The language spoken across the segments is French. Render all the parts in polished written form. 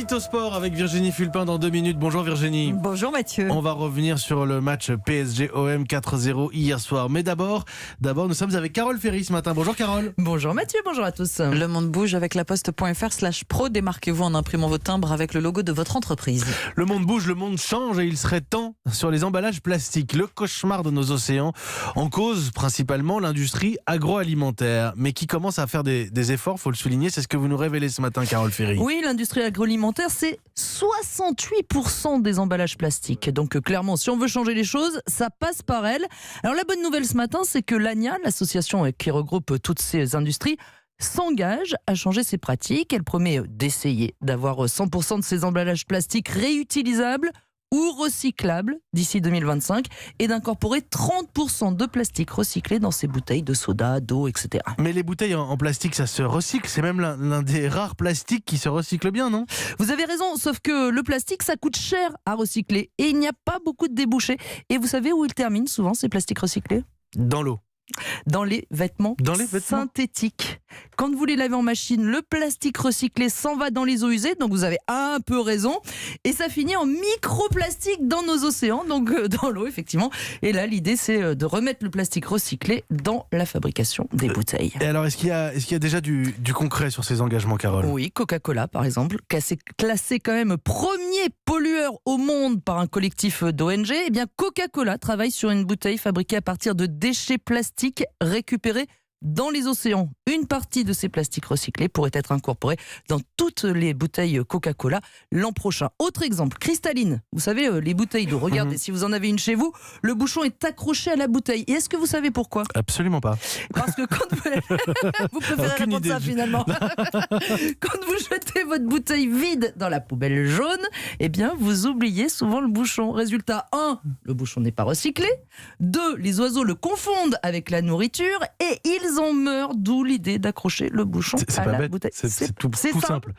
Édito Sport avec Virginie Fulpin dans 2 minutes. Bonjour Virginie. Bonjour Mathieu. On va revenir sur le match PSG-OM 4-0 hier soir. Mais d'abord, nous sommes avec Carole Ferry ce matin. Bonjour Carole. Bonjour Mathieu, bonjour à tous. Le monde bouge avec laposte.fr/pro. Démarquez-vous en imprimant vos timbres avec le logo de votre entreprise. Le monde bouge, le monde change et il serait temps sur les emballages plastiques. Le cauchemar de nos océans en cause principalement l'industrie agroalimentaire. Mais qui commence à faire des efforts, faut le souligner. C'est ce que vous nous révélez ce matin, Carole Ferry. Oui, l'industrie agroalimentaire, c'est 68% des emballages plastiques. Donc clairement, si on veut changer les choses, ça passe par elle. Alors la bonne nouvelle ce matin, c'est que l'ANIA, l'association qui regroupe toutes ces industries, s'engage à changer ses pratiques. Elle promet d'essayer d'avoir 100% de ces emballages plastiques réutilisables ou recyclables d'ici 2025 et d'incorporer 30% de plastique recyclé dans ces bouteilles de soda, d'eau, etc. Mais les bouteilles en plastique, ça se recycle. C'est même l'un des rares plastiques qui se recycle bien, non ? Vous avez raison, sauf que le plastique, ça coûte cher à recycler et il n'y a pas beaucoup de débouchés. Et vous savez où ils terminent souvent, ces plastiques recyclés ? Dans l'eau. Dans les vêtements synthétiques. Quand vous les lavez en machine, le plastique recyclé s'en va dans les eaux usées, donc vous avez un peu raison, et ça finit en microplastique dans nos océans, donc dans l'eau effectivement. Et là, l'idée c'est de remettre le plastique recyclé dans la fabrication des bouteilles. Et alors, est-ce qu'il y a déjà du concret sur ces engagements, Carole ? Oui, Coca-Cola par exemple, classé quand même premier pollueur au monde par un collectif d'ONG, eh bien Coca-Cola travaille sur une bouteille fabriquée à partir de déchets plastiques récupérés dans les océans. Une partie de ces plastiques recyclés pourrait être incorporée dans toutes les bouteilles Coca-Cola l'an prochain. Autre exemple, cristalline. Vous savez, les bouteilles d'eau. Regardez, si vous en avez une chez vous, le bouchon est accroché à la bouteille. Et est-ce que vous savez pourquoi ? Absolument pas. Parce que quand vous préférez répondre ça finalement. Quand vous jetez votre bouteille vide dans la poubelle jaune, eh bien, vous oubliez souvent le bouchon. Résultat 1, le bouchon n'est pas recyclé. 2, les oiseaux le confondent avec la nourriture et ils en meurent, d'où l'idée d'accrocher le bouchon à la bouteille. C'est tout simple.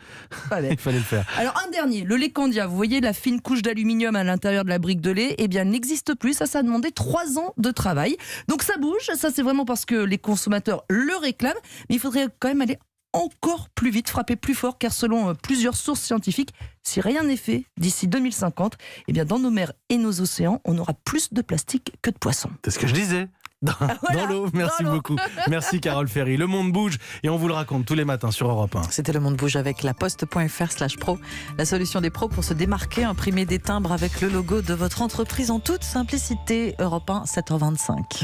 Pas bête. Il fallait le faire. Alors un dernier, le lait Candia. Vous voyez la fine couche d'aluminium à l'intérieur de la brique de lait, eh bien n'existe plus. Ça a demandé 3 ans de travail. Donc ça bouge. Ça c'est vraiment parce que les consommateurs le réclament. Mais il faudrait quand même aller encore plus vite, frapper plus fort, car selon plusieurs sources scientifiques, si rien n'est fait d'ici 2050, eh bien dans nos mers et nos océans, on aura plus de plastique que de poissons. C'est ce que je disais. Dans l'eau, merci beaucoup. Merci Carole Ferry. Le monde bouge et on vous le raconte tous les matins sur Europe 1. C'était le monde bouge avec laposte.fr/pro. La solution des pros pour se démarquer, imprimer des timbres avec le logo de votre entreprise en toute simplicité. Europe 1, 7h25.